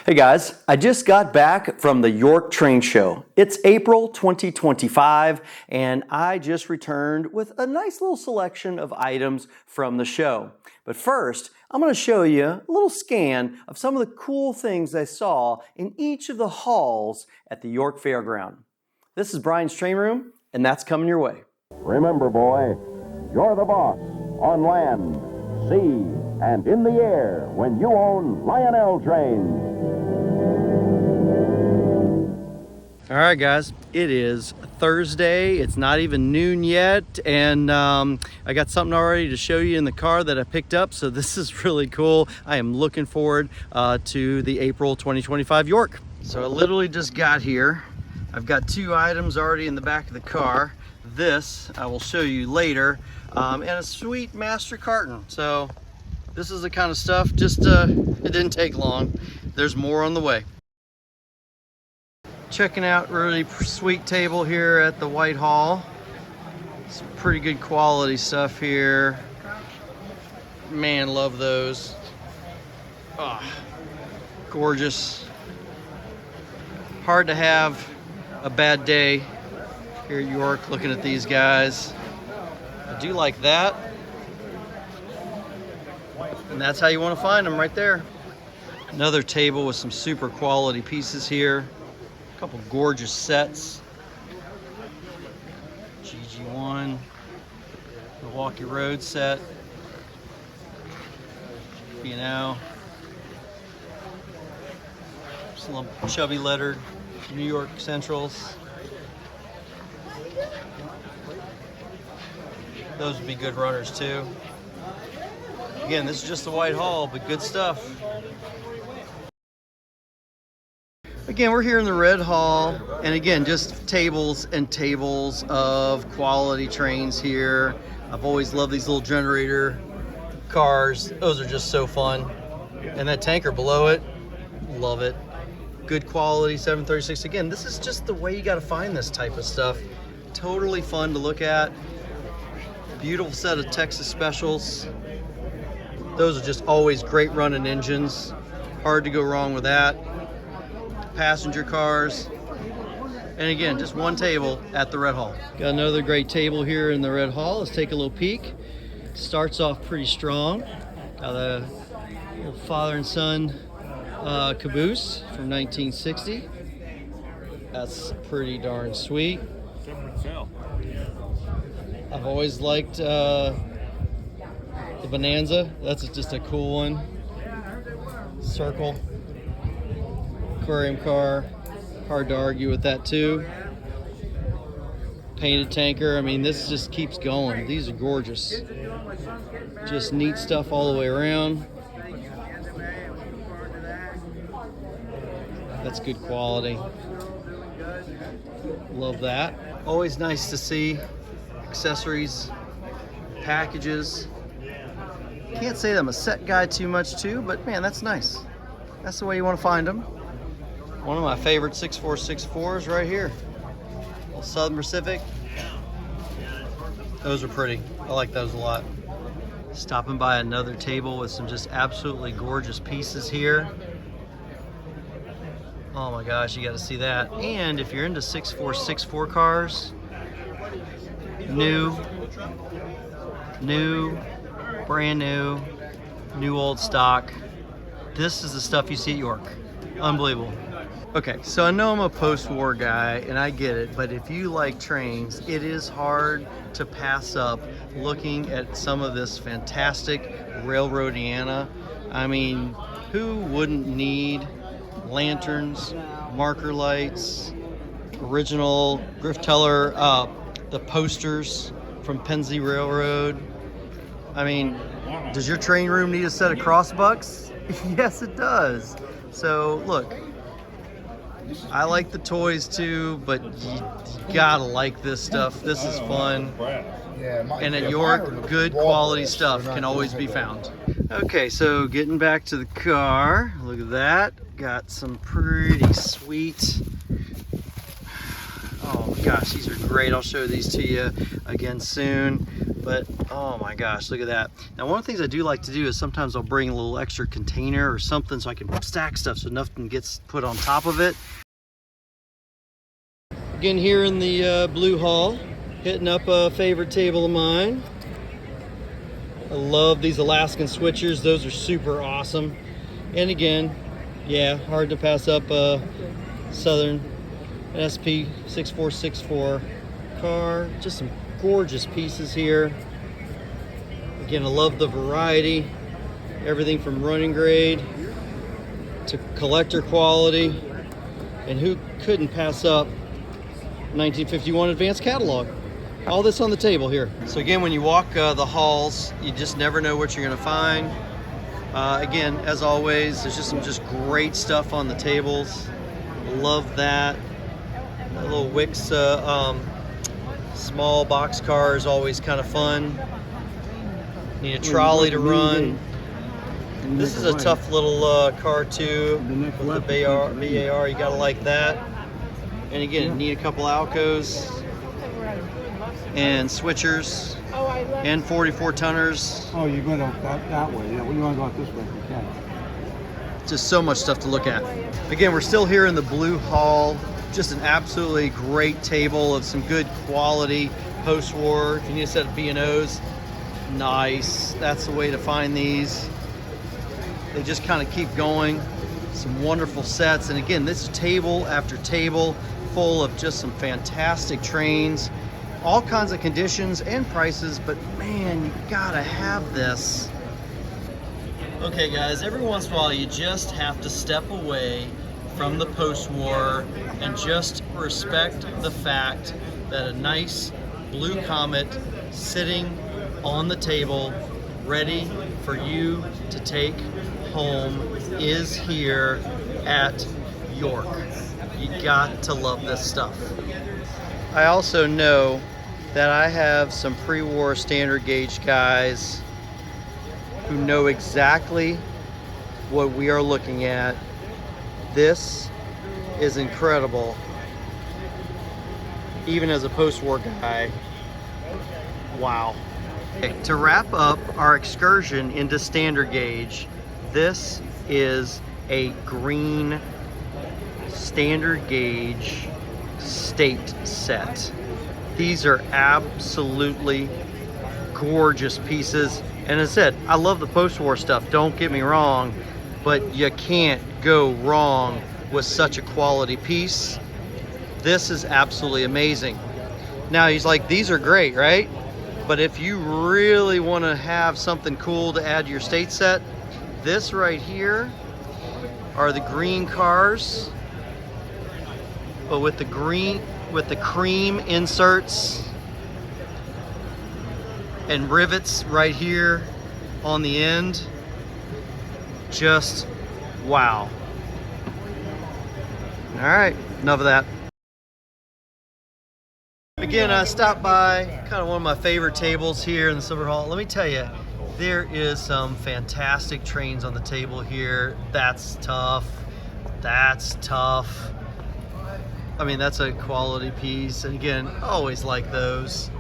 Hey guys, I just got back from the York Train Show. It's April 2025 and I just returned with a nice little selection of items from the show. But first, I'm going to show you a little scan of some of the cool things I saw in each of the halls at the York Fairground. This is Brian's Train Room and that's coming your way. Remember, boy, you're the boss on land, sea, and in the air when you own Lionel Trains. All right, guys, it is Thursday. It's not even noon yet, and I got something already to show you in the car that I picked up, so this is really cool. I am looking forward to the April 2025 York. So I literally just got here. I've got two items already in the back of the car. This I will show you later, and a sweet master carton. So this is the kind of stuff, it didn't take long. There's more on the way. Checking out really sweet table here at the White Hall. Some pretty good quality stuff here. Man, love those. Ah, gorgeous. Hard to have a bad day here at York looking at these guys. I do like that. And that's how you want to find them, right there. Another table with some super quality pieces here. A couple gorgeous sets. GG1, Milwaukee Road set. You know, some chubby lettered New York Centrals. Those would be good runners too. Again, this is just the White Hall, but good stuff. Again, we're here in the Red Hall, and again, just tables and tables of quality trains here. I've always loved these little generator cars. Those are just so fun. And that tanker below it, love it. Good quality 736. Again, this is just the way you got to find this type of stuff. Totally fun to look at. Beautiful set of Texas Specials. Those are just always great running engines. Hard to go wrong with that. Passenger cars. And again, just one table at the Red Hall. Got another great table here in the Red Hall. Let's take a little peek. Starts off pretty strong. Got a little father and son caboose from 1960. That's pretty darn sweet. I've always liked the Bonanza. That's just a cool one. Circle. Aquarium car. Hard to argue with that too. Painted tanker. I mean, this just keeps going. These are gorgeous. Just neat stuff all the way around. That's good quality. Love that. Always nice to see accessories, packages. Can't say that I'm a set guy too much too, but man, that's nice. That's the way you want to find them. One of my favorite 6464s right here. Little Southern Pacific. Those are pretty. I like those a lot. Stopping by another table with some just absolutely gorgeous pieces here. Oh my gosh, you got to see that. And if you're into 6464 cars, new, brand new old stock. This is the stuff you see at York. Unbelievable. Okay, so I know I'm a post-war guy, and I get it, but if you like trains, it is hard to pass up looking at some of this fantastic railroadiana. I mean, who wouldn't need lanterns, marker lights, original Griff Teller, the posters from Pennsy Railroad? I mean, does your train room need a set of crossbucks? Yes, it does. So look, I like the toys too, but you gotta like this stuff. This is fun. And at York, good quality stuff can always be found. Okay, so getting back to the car, look at that. Got some pretty sweet Oh my gosh, these are great. I'll show these to you again soon. But oh my gosh, look at that. Now, one of the things I do like to do is sometimes I'll bring a little extra container or something so I can stack stuff so nothing gets put on top of it. Again, here in the Blue Hall, hitting up a favorite table of mine. I love these Alaskan switchers. Those are super awesome. And again, yeah, hard to pass up Southern SP 6464 car. Just some gorgeous pieces here. Again, I love the variety. Everything from running grade to collector quality. And who couldn't pass up 1951 advanced catalog? All this on the table here. So again, when you walk the halls, you just never know what you're gonna find. Again, as always, there's just some great stuff on the tables. Love that. A little Wix small box car is always kind of fun. Need a trolley to run. This is a tough little car too with the BAR. You gotta like that. And again, need a couple Alcos and switchers and 44 tonners. Oh, you're going that way. Yeah, well, you want to go out this way if you can. Just so much stuff to look at. Again, we're still here in the Blue Hall. Just an absolutely great table of some good quality post-war. If you need a set of B&Os, nice. That's the way to find these. They just kind of keep going. Some wonderful sets. And again, this is table after table full of just some fantastic trains. All kinds of conditions and prices, but man, you gotta have this. Okay guys, every once in a while you just have to step away from the post-war and just respect the fact that a nice blue Comet sitting on the table ready for you to take home is here at York. You got to love this stuff. I also know that I have some pre-war standard gauge guys who know exactly what we are looking at. This is incredible. Even as a post-war guy, wow. Okay, to wrap up our excursion into standard gauge, this is a green standard gauge state set. These are absolutely gorgeous pieces. And as I said, I love the post-war stuff, don't get me wrong, but you can't go wrong with such a quality piece. This is absolutely amazing. Now he's like, these are great, right? But if you really want to have something cool to add to your state set, this right here are the green cars, but with the cream inserts and rivets right here on the end. Just wow. All right, enough of that. Again, I stopped by kind of one of my favorite tables here in the Silver Hall. Let me tell you, there is some fantastic trains on the table here. That's tough. That's tough. I mean, that's a quality piece. And again, I always like those.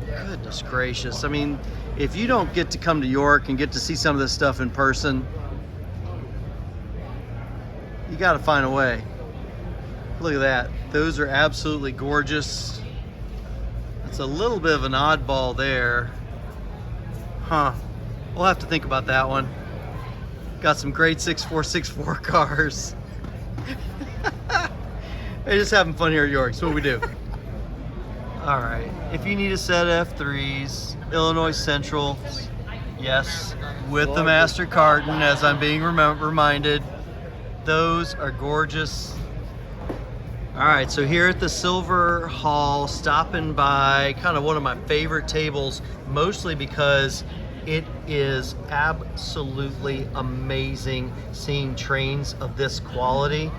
Goodness gracious. I mean, if you don't get to come to York and get to see some of this stuff in person, you got to find a way. Look at that. Those are absolutely gorgeous. It's a little bit of an oddball there. Huh. We'll have to think about that one. Got some great 6464 cars. Hey, just having fun here at York. That's what we do. All right. If you need a set of F3s, Illinois Central, yes, with the master carton, as I'm being reminded, those are gorgeous. All right, so here at the Silver Hall, stopping by kind of one of my favorite tables, mostly because it is absolutely amazing seeing trains of this quality.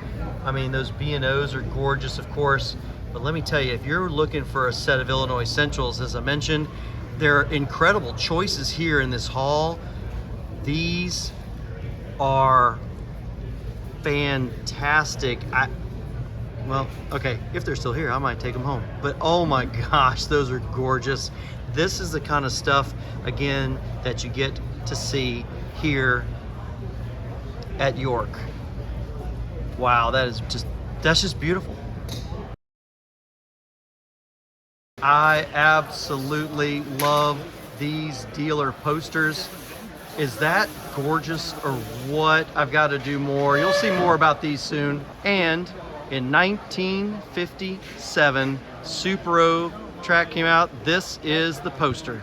I mean, those B&Os are gorgeous, of course, but let me tell you, if you're looking for a set of Illinois Centrals, as I mentioned, there are incredible choices here in this hall. These are fantastic. Well, okay, if they're still here, I might take them home. But oh my gosh, those are gorgeous. This is the kind of stuff, again, that you get to see here at York. Wow, that's just beautiful. I absolutely love these dealer posters. Is that gorgeous or what? I've got to do more. You'll see more about these soon. And in 1957, Supero track came out. This is the poster.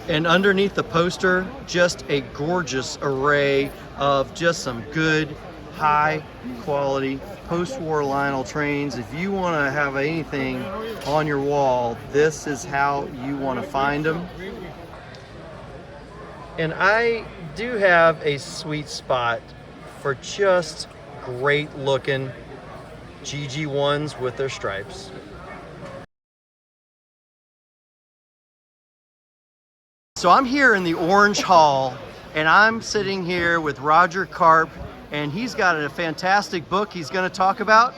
And underneath the poster, just a gorgeous array of just some good, high quality post-war Lionel Trains. If you want to have anything on your wall, this is how you want to find them. And I do have a sweet spot for just great looking GG1s with their stripes. So I'm here in the Orange Hall, and I'm sitting here with Roger Carp, and he's got a fantastic book he's going to talk about.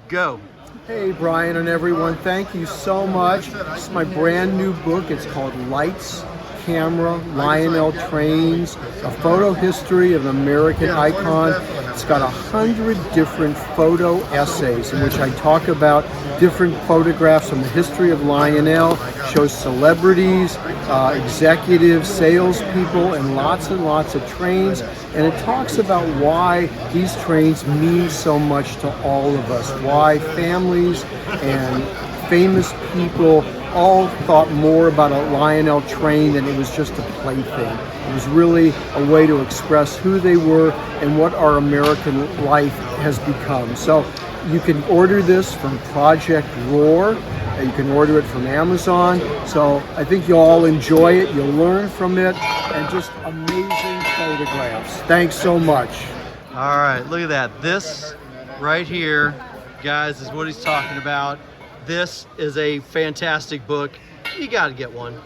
Go. Hey, Brian and everyone, thank you so much. This is my brand new book. It's called Lights, Camera, Lionel Trains, a photo history of an American icon. It's got 100 different photo essays in which I talk about different photographs from the history of Lionel, shows celebrities, executives, salespeople, and lots of trains. And it talks about why these trains mean so much to all of us, why families and famous people all thought more about a Lionel train than it was just a plaything. It was really a way to express who they were and what our American life has become. So you can order this from Project Roar. You can order it from Amazon. So I think you'll all enjoy it. You'll learn from it, and just amazing photographs. Thanks so much. All right, look at that. This right here, guys, is what he's talking about. This is a fantastic book. You got to get one.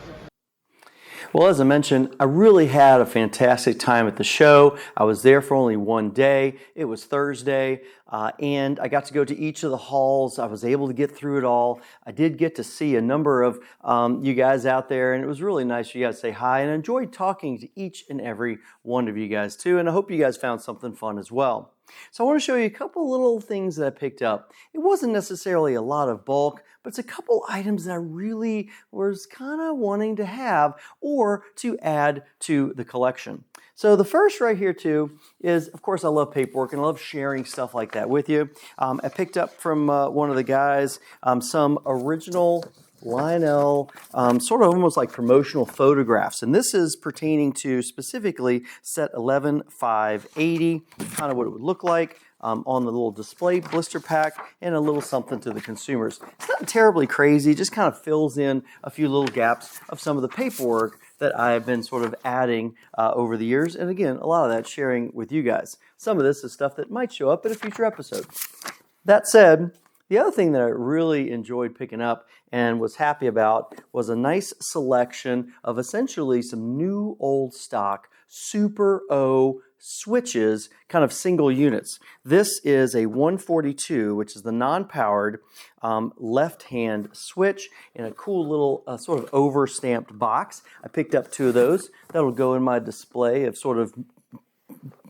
Well, as I mentioned, I really had a fantastic time at the show. I was there for only one day. It was Thursday, and I got to go to each of the halls. I was able to get through it all. I did get to see a number of you guys out there, and it was really nice for you guys to say hi, and I enjoyed talking to each and every one of you guys too, and I hope you guys found something fun as well. So I want to show you a couple little things that I picked up. It wasn't necessarily a lot of bulk, but it's a couple items that I really was kind of wanting to have or to add to the collection. So the first right here too is, of course, I love paperwork and I love sharing stuff like that with you. I picked up from one of the guys some original Lionel, sort of almost like promotional photographs. And this is pertaining to specifically set 11-5-80, kind of what it would look like on the little display blister pack, and a little something to the consumers. It's not terribly crazy, just kind of fills in a few little gaps of some of the paperwork that I've been sort of adding over the years. And again, a lot of that sharing with you guys. Some of this is stuff that might show up in a future episode. That said, the other thing that I really enjoyed picking up and was happy about was a nice selection of essentially some new old stock Super O switches, kind of single units. This is a 142, which is the non-powered left-hand switch in a cool little sort of over-stamped box. I picked up two of those. That'll go in my display of sort of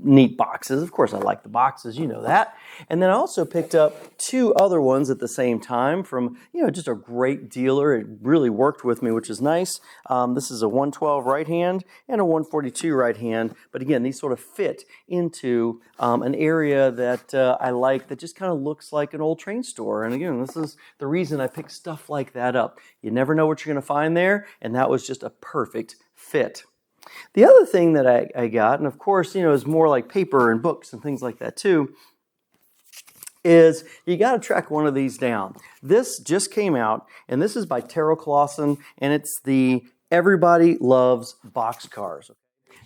neat boxes. Of course, I like the boxes, you know that. And then I also picked up two other ones at the same time from, just a great dealer. It really worked with me, which is nice. This is a 112 right hand and a 142 right hand. But again, these sort of fit into an area that I like that just kind of looks like an old train store. And again, this is the reason I pick stuff like that up. You never know what you're going to find there, and that was just a perfect fit. The other thing that I got, and of course, is more like paper and books and things like that too, is you got to track one of these down. This just came out, and this is by Taro Clausen, and it's the Everybody Loves Boxcars.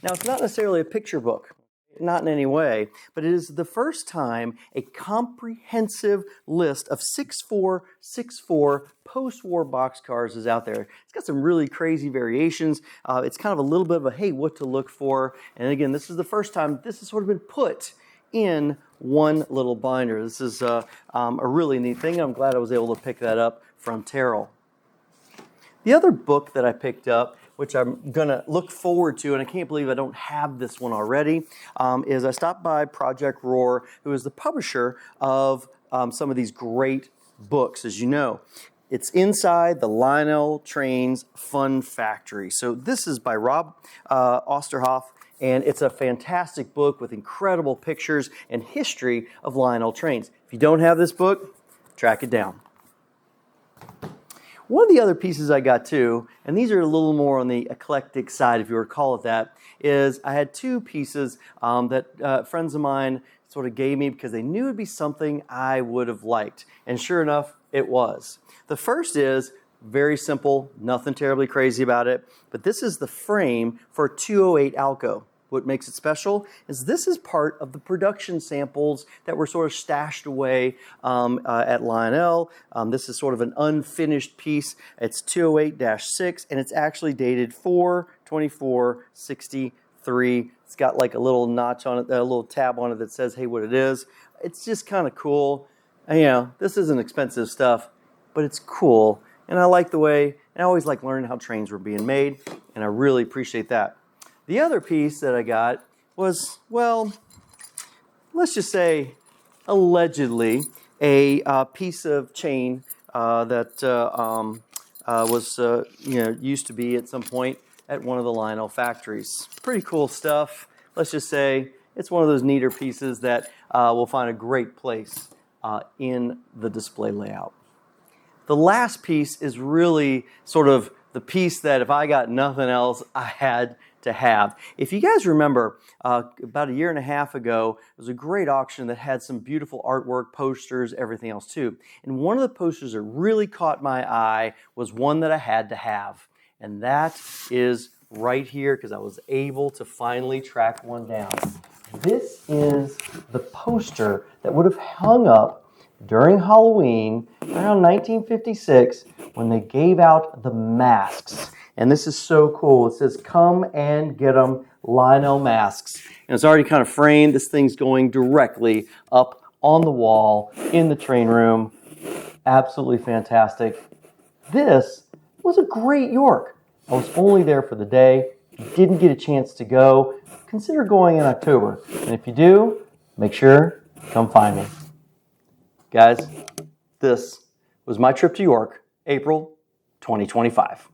Now, it's not necessarily a picture book, not in any way, but it is the first time a comprehensive list of 6464 post-war boxcars is out there. It's got some really crazy variations. It's kind of a little bit of a, hey, what to look for. And again, this is the first time this has sort of been put in one little binder. This is a really neat thing. I'm glad I was able to pick that up from Terrell. The other book that I picked up, which I'm going to look forward to, and I can't believe I don't have this one already, is I stopped by Project Roar, who is the publisher of some of these great books, as you know. It's inside the Lionel Trains Fun Factory. So this is by Rob Osterhoff, and it's a fantastic book with incredible pictures and history of Lionel Trains. If you don't have this book, track it down. One of the other pieces I got too, and these are a little more on the eclectic side, if you recall it that, is I had two pieces that friends of mine sort of gave me because they knew it'd be something I would have liked. And sure enough, it was. The first is very simple, nothing terribly crazy about it, but this is the frame for 208 Alco. What makes it special is this is part of the production samples that were sort of stashed away at Lionel. This is sort of an unfinished piece. It's 208-6, and it's actually dated 4/24/63. It's got like a little notch on it, a little tab on it that says, hey, what it is. It's just kind of cool. And, you know, this isn't expensive stuff, but it's cool. And I like the way, and I always like learning how trains were being made, and I really appreciate that. The other piece that I got was, well, let's just say, allegedly, a piece of chain that was, used to be at some point at one of the Lionel factories. Pretty cool stuff. Let's just say it's one of those neater pieces that will find a great place in the display layout. The last piece is really sort of the piece that if I got nothing else, I had to have. If you guys remember, about a year and a half ago, there was a great auction that had some beautiful artwork, posters, everything else too. And one of the posters that really caught my eye was one that I had to have. And that is right here because I was able to finally track one down. This is the poster that would have hung up during Halloween around 1956 when they gave out the masks. And this is so cool. It says, come and get 'em, Lionel masks. And it's already kind of framed. This thing's going directly up on the wall in the train room. Absolutely fantastic. This was a great York. I was only there for the day. Didn't get a chance to go. Consider going in October. And if you do, make sure you come find me. Guys, this was my trip to York, April 2025.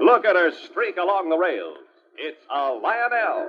Look at her streak along the rails. It's a Lionel.